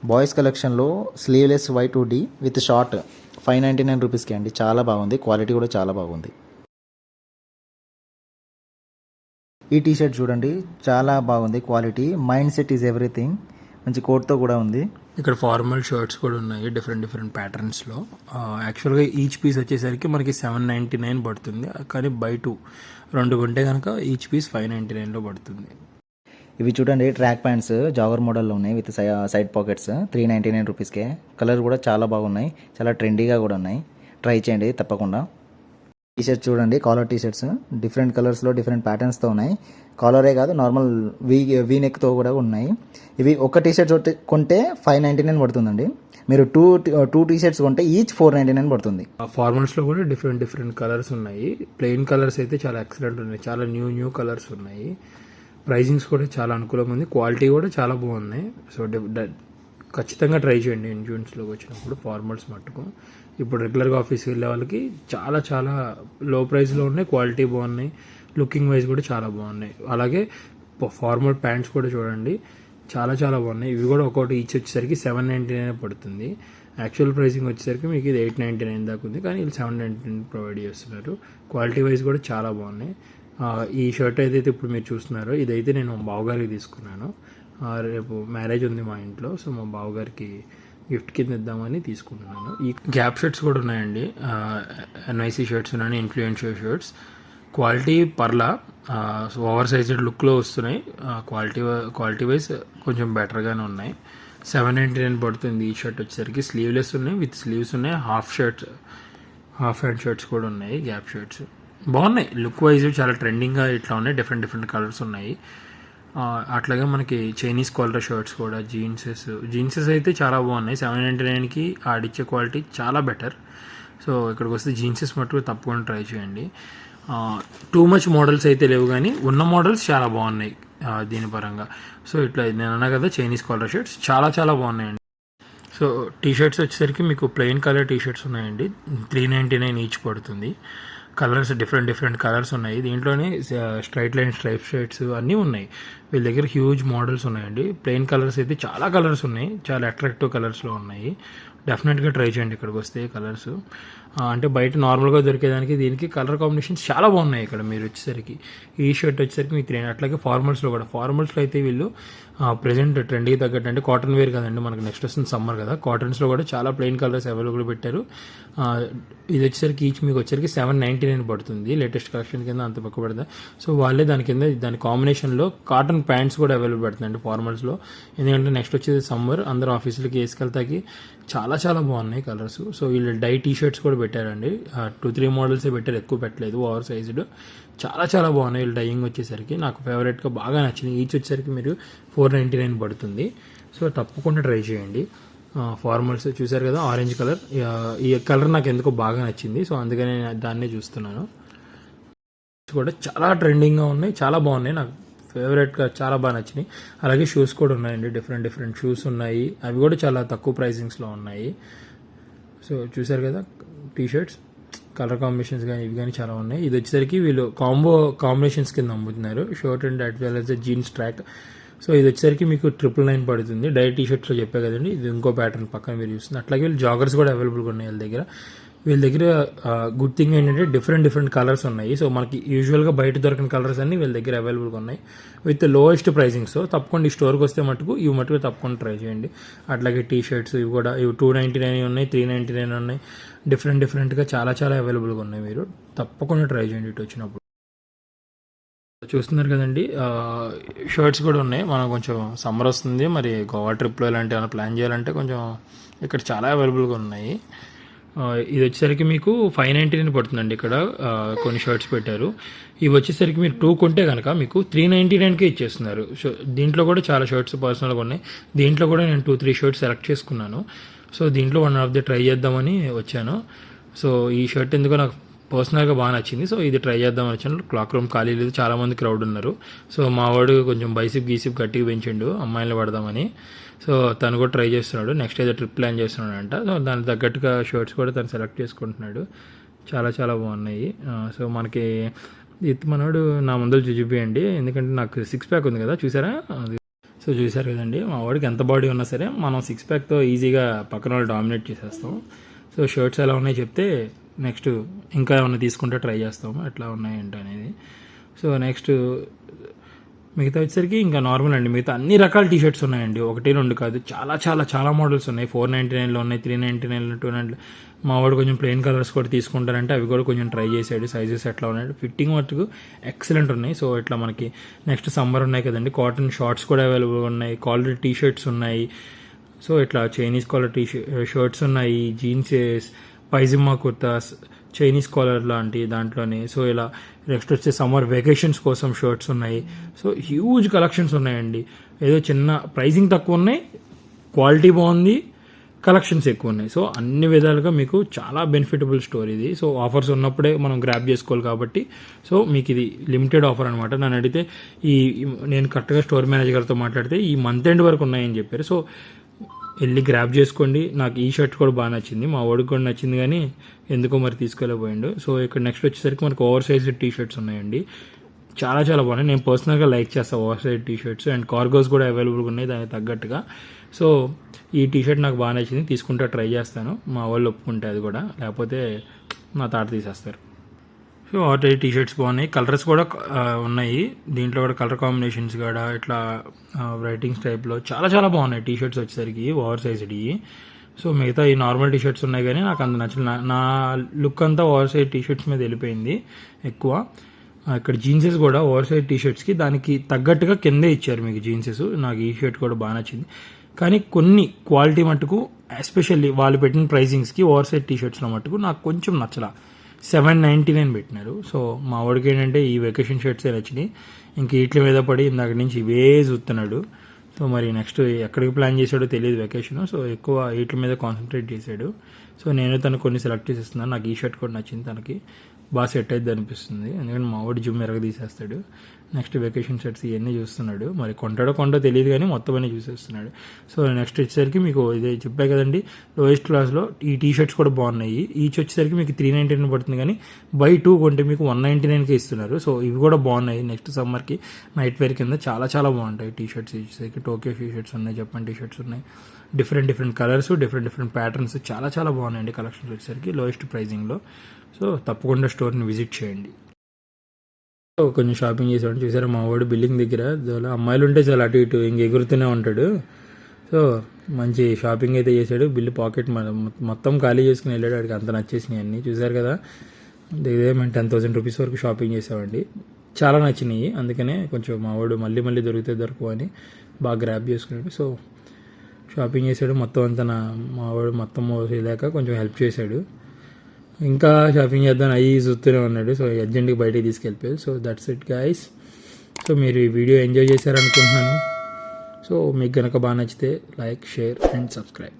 Boys కలెక్షన్లో sleeveless white hoodie with short 599 రూపీస్కి అండి. చాలా బాగుంది, క్వాలిటీ కూడా చాలా బాగుంది. ఈ టీ షర్ట్ చూడండి, చాలా బాగుంది quality. Mind set is everything. మంచి కోట్తో కూడా ఉంది. ఇక్కడ ఫార్మల్ షర్ట్స్ కూడా ఉన్నాయి డిఫరెంట్ ప్యాటర్న్స్లో. యాక్చువల్గా ఈచ్ పీస్ వచ్చేసరికి మనకి 799 పడుతుంది, కానీ బై 2 కొంటే కనుక ఈచ్ పీస్ 599లో పడుతుంది. ఇవి చూడండి, ట్రాక్ ప్యాంట్స్ జాగర్ మోడల్లో ఉన్నాయి విత్ సైడ్ పాకెట్స్. 399 రూపీస్కే. కలర్ కూడా చాలా బాగున్నాయి, చాలా ట్రెండీగా కూడా ఉన్నాయి. ట్రై చేయండి తప్పకుండా. టీ షర్ట్స్ చూడండి, కాలర్ టీ షర్ట్స్ డిఫరెంట్ కలర్స్లో డిఫరెంట్ ప్యాటర్న్స్తో ఉన్నాయి. కాలరే కాదు, నార్మల్ వీ నెక్తో కూడా ఉన్నాయి. ఇవి ఒక టీ షర్ట్ కొంటే 599 పడుతుందండి. మీరు టూ టీ షర్ట్స్ కొంటే ఈచ్ 499 పడుతుంది. ఫార్మల్స్లో కూడా డిఫరెంట్ కలర్స్ ఉన్నాయి. ప్లెయిన్ కలర్స్ అయితే చాలా ఎక్సలెంట్ ఉన్నాయి, చాలా న్యూ కలర్స్ ఉన్నాయి. ప్రైజింగ్స్ కూడా చాలా అనుకూలంగా ఉంది, క్వాలిటీ కూడా చాలా బాగున్నాయి. సో ఖచ్చితంగా ట్రై చేయండి ఇన్జూన్స్లోకి వచ్చినప్పుడు ఫార్మల్స్ మట్టుకు. ఇప్పుడు రెగ్యులర్గా ఆఫీస్కి వెళ్ళే వాళ్ళకి చాలా లో ప్రైస్లో ఉన్నాయి, క్వాలిటీ బాగున్నాయి, లుకింగ్ వైజ్ కూడా చాలా బాగున్నాయి. అలాగే ఫార్మల్ ప్యాంట్స్ కూడా చూడండి, చాలా బాగున్నాయి. ఇవి కూడా ఒకటి ఈచ్ వచ్చేసరికి 799 పడుతుంది. యాక్చువల్ ప్రైసింగ్ వచ్చేసరికి మీకు ఇది 899 దాకా ఉంది, కానీ వీళ్ళు 799 ప్రొవైడ్ చేస్తున్నారు. క్వాలిటీ వైజ్ కూడా చాలా బాగున్నాయి. ఈ షర్ట్ ఏదైతే ఇప్పుడు మీరు చూస్తున్నారో ఇదైతే నేను మా బావగారికి తీసుకున్నాను. రేపు మ్యారేజ్ ఉంది మా ఇంట్లో, సో మా బావగారికి గిఫ్ట్ కింద ఇద్దామని తీసుకుంటున్నాను. ఈ గ్యాప్ షర్ట్స్ కూడా ఉన్నాయండి, ఎన్ఐసి షర్ట్స్ ఉన్నాయి, ఇన్ఫ్లుయెన్షియర్ షర్ట్స్. క్వాలిటీ పర్లా, ఓవర్ సైజ్డ్ లుక్లో వస్తున్నాయి. క్వాలిటీ వైజ్ కొంచెం బెటర్గానే ఉన్నాయి. 799 పడుతుంది ఈ షర్ట్ వచ్చేసరికి. స్లీవ్లెస్ ఉన్నాయి, విత్ స్లీవ్స్ ఉన్నాయి. హాఫ్ హ్యాండ్ షర్ట్స్ కూడా ఉన్నాయి, గ్యాప్ షర్ట్స్ బాగున్నాయి. లుక్ వైజ్ చాలా ట్రెండింగ్గా ఇట్లా ఉన్నాయి, డిఫరెంట్ కలర్స్ ఉన్నాయి. అట్లాగే మనకి చైనీస్ కాలర్ షర్ట్స్ కూడా, జీన్సెస్ అయితే చాలా బాగున్నాయి. 799కి ఆడిచ్చే క్వాలిటీ చాలా బెటర్. సో ఇక్కడికి వస్తే జీన్సెస్ మట్టుకు తప్పకుండా ట్రై చేయండి. టూ మచ్ మోడల్స్ అయితే లేవు, కానీ ఉన్న మోడల్స్ చాలా బాగున్నాయి దీని పరంగా. సో ఇట్లా నేను అన్నా కదా, చైనీస్ కాలర్ షర్ట్స్ చాలా బాగున్నాయండి. సో టీ షర్ట్స్ వచ్చేసరికి మీకు ప్లెయిన్ కలర్ టీ షర్ట్స్ ఉన్నాయండి, 399 ఈచ్ పడుతుంది. కలర్స్ డిఫరెంట్ కలర్స్ ఉన్నాయి. దీంట్లోనే స్ట్రైట్ లైన్ స్ట్రైప్ షర్ట్స్ అన్నీ ఉన్నాయి. వీళ్ళ దగ్గర హ్యూజ్ మోడల్స్ ఉన్నాయండి. ప్లెయిన్ కలర్స్ అయితే చాలా కలర్స్ ఉన్నాయి, చాలా అట్రాక్టివ్ కలర్స్లో ఉన్నాయి. డెఫినెట్గా ట్రై చేయండి ఇక్కడికి వస్తే. కలర్స్ అంటే బయట నార్మల్గా దొరికేదానికి దీనికి కలర్ కాంబినేషన్స్ చాలా బాగున్నాయి. ఇక్కడ మీరు వచ్చేసరికి ఈ షర్ట్ వచ్చేసరికి మీకు 3, అట్లాగే ఫార్మల్స్లో అయితే వీళ్ళు ప్రజెంట్ ట్రెండ్కి తగ్గట్టు, అంటే కాటన్ వేర్ కదండి, మనకు నెక్స్ట్ వస్తుంది సమ్మర్ కదా, కాటన్స్లో కూడా చాలా ప్లెయిన్ కలర్స్ అవైలబుల్ పెట్టారు. ఇది వచ్చేసరికి ఈచ్ మీకు వచ్చేసరికి 799 పడుతుంది. లేటెస్ట్ కలెక్షన్ కింద అంత పక్క పడుతుంది. సో వాళ్ళే దాని కాంబినేషన్లో కాటన్ ప్యాంట్స్ కూడా అవైలబుల్ పెడుతుందండి ఫార్మల్స్లో. ఎందుకంటే నెక్స్ట్ వచ్చేది సమ్మర్, అందరూ ఆఫీసులకి వేసుకెళ్తాకి చాలా బాగున్నాయి కలర్స్. సో వీళ్ళు డై టీ షర్ట్స్ కూడా పెట్టారండి, 2-3 మోడల్సే పెట్టారు, ఎక్కువ పెట్టలేదు. ఓవర్ సైజ్డ్ చాలా బాగున్నాయి. వీళ్ళు డైయింగ్ వచ్చేసరికి నాకు ఫేవరెట్గా బాగా నచ్చింది. ఈచ్ వచ్చేసరికి మీరు 499 పడుతుంది. సో తప్పకుండా ట్రై చేయండి. ఫార్మల్స్ చూసారు కదా, ఆరెంజ్ కలర్, ఈ కలర్ నాకు ఎందుకో బాగా నచ్చింది. సో అందుకని నేను దాన్నే చూస్తున్నాను. కూడా చాలా ట్రెండింగ్గా ఉన్నాయి, చాలా బాగున్నాయి, నాకు ఫేవరెట్గా చాలా బాగా నచ్చినాయి. అలాగే షూస్ కూడా ఉన్నాయండి, డిఫరెంట్ షూస్ ఉన్నాయి. అవి కూడా చాలా తక్కువ ప్రైసింగ్స్లో ఉన్నాయి. సో చూసారు కదా, టీ షర్ట్స్ కలర్ కాంబినేషన్స్ కానీ ఇవి కానీ చాలా ఉన్నాయి. ఇది వచ్చేసరికి వీళ్ళు కాంబినేషన్స్ కింద అమ్ముతున్నారు, shirt and at well as jeans track. So ఇది వచ్చేసరికి మీకు 999 పడుతుంది. డై టీ షర్ట్స్లో చెప్పే కదండి, ఇది ఇంకో ప్యాటర్న్ పక్కన మీరు చూస్తుంది. అట్లాగే వీళ్ళు జాగర్స్ కూడా అవైలబుల్గా ఉన్నాయి వీళ్ళ దగ్గర. గుడ్ థింగ్ ఏంటంటే డిఫరెంట్ కలర్స్ ఉన్నాయి. సో మనకి యూజువల్గా బయట దొరికిన కలర్స్ అన్ని వీళ్ళ దగ్గర అవైలబుల్గా ఉన్నాయి విత్ లోయెస్ట్ ప్రైసింగ్. సో తప్పకుండా ఈ స్టోర్కి వస్తే ఇవి మటుకు తప్పకుండా ట్రై చేయండి. అట్లాగే టీ షర్ట్స్ ఇవి 299 ఉన్నాయి, 399 ఉన్నాయి. డిఫరెంట్గా చాలా అవైలబుల్గా ఉన్నాయి. మీరు తప్పకుండా ట్రై చేయండి ఇటు వచ్చినప్పుడు. చూస్తున్నారు కదండి, షర్ట్స్ కూడా ఉన్నాయి. మనం కొంచెం సమ్మర్ వస్తుంది, మరి గోవా ట్రిప్లో ఇలాంటి ఏమైనా ప్లాన్ చేయాలంటే కొంచెం ఇక్కడ చాలా అవైలబుల్గా ఉన్నాయి. ఇది వచ్చేసరికి మీకు 599 పడుతుందండి. ఇక్కడ కొన్ని షర్ట్స్ పెట్టారు. ఇవి వచ్చేసరికి మీరు 2 కొంటే కనుక మీకు 399కే ఇచ్చేస్తున్నారు. సో దీంట్లో కూడా చాలా షర్ట్స్ పర్సనల్గా ఉన్నాయి. దీంట్లో కూడా నేను 2-3 షర్ట్స్ సెలెక్ట్ చేసుకున్నాను. సో దీంట్లో వన్ ఆఫ్ ది ట్రై చేద్దామని వచ్చాను. సో ఈ షర్ట్ ఎందుకో నాకు పర్సనల్గా బాగా నచ్చింది. సో ఇది ట్రై చేద్దామని వచ్చాను. క్లాక్ రూమ్ ఖాళీ లేదు, చాలామంది క్రౌడ్ ఉన్నారు. సో మా వాడు కొంచెం గీసిప్ గట్టిగా పెంచిండు అమ్మాయిలు పడదామని. సో తను కూడా ట్రై చేస్తున్నాడు. నెక్స్ట్ ఏదో ట్రిప్ ప్లాన్ చేస్తున్నాడంట. సో దానికి తగ్గట్టుగా షర్ట్స్ కూడా తను సెలెక్ట్ చేసుకుంటున్నాడు. చాలా బాగున్నాయి. సో మనకి మనోడు నా ముందర చూపియండి, ఎందుకంటే నాకు 6 ప్యాక్ ఉంది కదా, చూసారా? అది సో చూసారు కదండి, మా వాడికి ఎంత బాడీ ఉన్నా సరే మనం 6 ప్యాక్తో ఈజీగా పక్కన వాళ్ళు డామినేట్ చేసేస్తాం. సో షర్ట్స్ ఎలా ఉన్నాయి చెప్తే నెక్స్ట్ ఇంకా ఏమైనా తీసుకుంటే ట్రై చేస్తాము ఎట్లా ఉన్నాయి ఏంటి అనేది. సో నెక్స్ట్ మిగతా వచ్చేసరికి ఇంకా నార్మల్ అండి. మిగతా అన్ని రకాల టీ షర్ట్స్ ఉన్నాయండి, 1 2 కాదు, చాలా మోడల్స్ ఉన్నాయి. 499లో ఉన్నాయి, 399లో, 299. మా వాడు కొంచెం ప్లెయిన్ కలర్స్ కూడా తీసుకుంటారంటే అవి కూడా కొంచెం ట్రై చేసాడు. సైజెస్ ఎట్లా ఉన్నాయి, ఫిట్టింగ్ మటుకు ఎక్సలెంట్ ఉన్నాయి. సో ఇట్లా మనకి నెక్స్ట్ సమ్మర్ ఉన్నాయి కదండి, కాటన్ షార్ట్స్ కూడా అవైలబుల్ ఉన్నాయి, కాలర్ టీ షర్ట్స్ ఉన్నాయి. సో ఇట్లా చైనీస్ కాలర్ షర్ట్స్ ఉన్నాయి, జీన్సెస్, పైజిమా కుర్తాస్, చైనీస్ కాలర్ లాంటి దాంట్లోనే. సో ఇలా నెక్స్ట్ వచ్చే సమ్మర్ వెకేషన్స్ కోసం షర్ట్స్ ఉన్నాయి. సో హ్యూజ్ కలెక్షన్స్ ఉన్నాయండి. ఏదో చిన్న ప్రైజింగ్ తక్కువ ఉన్నాయి, క్వాలిటీ బాగుంది, కలెక్షన్స్ ఎక్కువ ఉన్నాయి. సో అన్ని విధాలుగా మీకు చాలా బెనిఫిటబుల్ స్టోర్ ఇది. సో ఆఫర్స్ ఉన్నప్పుడే మనం గ్రాప్ చేసుకోవాలి కాబట్టి సో మీకు ఇది లిమిటెడ్ ఆఫర్ అనమాట. నన్ను అడిగితే నేను కరెక్ట్గా స్టోర్ మేనేజర్ గారితో మాట్లాడితే ఈ మంత్ ఎండ్ వరకు ఉన్నాయని చెప్పారు. సో వెళ్ళి గ్రాప్ చేసుకోండి. నాకు ఈ షర్ట్ కూడా బాగా నచ్చింది, మా వాడికి కూడా నచ్చింది, కానీ ఎందుకో మరి తీసుకెళ్ళిపోయిండు. సో ఇక్కడ నెక్స్ట్ వచ్చేసరికి మనకు ఓవర్ సైజ్ టీ షర్ట్స్ ఉన్నాయండి, చాలా బాగున్నాయి. నేను పర్సనల్గా లైక్ చేస్తాను over size T shirts, and cargos కూడా అవైలబుల్గా ఉన్నాయి దానికి తగ్గట్టుగా. సో ఈ టీ షర్ట్ నాకు బాగా నచ్చింది, తీసుకుంటే ట్రై చేస్తాను, మా వాళ్ళు ఒప్పుకుంటే అది కూడా, లేకపోతే నా తాట తీసేస్తారు. సో ఆర్ట్ టీ షర్ట్స్ బాగున్నాయి, కలర్స్ కూడా ఉన్నాయి దీంట్లో కూడా, కలర్ కాంబినేషన్స్ కూడా ఇట్లా రైటింగ్స్ టైప్లో చాలా బాగున్నాయి టీ షర్ట్స్ వచ్చేసరికి ఓవర్ సైజ్డ్. సో మిగతా ఈ నార్మల్ టీ షర్ట్స్ ఉన్నాయి కానీ నాకు అంత నచ్చలేదు. నా లుక్ అంతా ఓవర్ సైజ్ టీ షర్ట్స్ మీద వెళ్ళిపోయింది ఎక్కువ. ఇక్కడ జీన్సెస్ కూడా ఓవర్ సైజ్ టీ షర్ట్స్కి దానికి తగ్గట్టుగా కిందే ఇచ్చారు మీకు జీన్సెస్. నాకు ఈ షర్ట్ కూడా బాగా నచ్చింది, కానీ కొన్ని క్వాలిటీ మట్టుకు ఎస్పెషల్లీ వాళ్ళు పెట్టిన ప్రైజింగ్స్కి ఓవర్ సైజ్ టీ షర్ట్స్లో మట్టుకు నాకు కొంచెం నచ్చలా. 799 పెట్టినారు. సో మా వాడికి ఏంటంటే ఈ వెకేషన్ షర్ట్సే నచ్చినాయి, ఇంక వీటి మీద పడి ఇందాక నుంచి ఇవే చూస్తున్నాడు. సో మరి నెక్స్ట్ ఎక్కడికి ప్లాన్ చేశాడో తెలియదు వెకేషన్. సో ఎక్కువ వీటి మీద కాన్సన్ట్రేట్ చేశాడు. సో నేను తనకు కొన్ని సెలెక్ట్ చేసేస్తున్నాను. నాకు ఈ షర్ట్ కూడా నచ్చింది, తనకి బాగా సెట్ అవుతుంది అనిపిస్తుంది, ఎందుకంటే మా వాడు జిమ్ ఎరగ తీసేస్తాడు. నెక్స్ట్ వెకేషన్ షర్ట్స్ ఇవన్నీ చూస్తున్నాడు, మరి కొంటో తెలియదు కానీ మొత్తం అన్నీ చూసేస్తున్నాడు. సో నెక్స్ట్ వచ్చేసరికి మీకు ఇది చెప్పా కదండి, లోయెస్ట్ క్లాస్లో ఈ టీ షర్ట్స్ కూడా బాగున్నాయి. ఈచ్ వచ్చేసరికి మీకు 399 పడుతుంది, కానీ బై 2 కొంటే మీకు 199కే ఇస్తున్నారు. సో ఇవి కూడా బాగున్నాయి, నెక్స్ట్ సమ్మర్కి నైట్ వేర్ కింద చాలా బాగుంటాయి టీ షర్ట్స్. వచ్చేసరికి టోక్యో టీ షర్ట్స్ ఉన్నాయి, జపాన్ టీ షర్ట్స్ ఉన్నాయి, డిఫరెంట్ కలర్స్, డిఫరెంట్ ప్యాటర్న్స్, చాలా బాగున్నాయండి కలెక్షన్స్ వచ్చేసరికి లోయెస్ట్ ప్రైజింగ్లో. సో తప్పకుండా స్టోర్ని విజిట్ చేయండి. కొంచెం షాపింగ్ చేసాడు, చూసారా మా వాడు బిల్డింగ్ దగ్గర అమ్మాయిలు ఉంటే చాలా అటు ఇటు ఇంక ఎగురుతూనే ఉంటాడు. సో మంచి షాపింగ్ అయితే చేశాడు, బిల్లు పాకెట్ మొత్తం ఖాళీ చేసుకుని వెళ్ళాడు, వాడికి అంత నచ్చేసినాయి అన్నీ. చూసారు కదా, దగ్గర మేము 10,000 రూపీస్ వరకు షాపింగ్ చేసామండి, చాలా నచ్చినాయి. అందుకనే కొంచెం మా వాడు మళ్ళీ దొరుకు అని బాగా గ్రాప్ చేసుకున్నాడు. సో షాపింగ్ చేశాడు మొత్తం అంతా, మా వాడు మొత్తం లేక కొంచెం హెల్ప్ చేశాడు. ఇంకా షాపింగ్ చేద్దాం అయ్యి చూస్తూనే ఉన్నాడు. సో అర్జెంట్గా బయటికి తీసుకెళ్ళిపోయాడు. So that's it guys. So మీరు ఈ వీడియో ఎంజాయ్ చేశారనుకుంటున్నాను. సో మీకు కనుక బాగా నచ్చితే లైక్, షేర్ అండ్ సబ్స్క్రైబ్.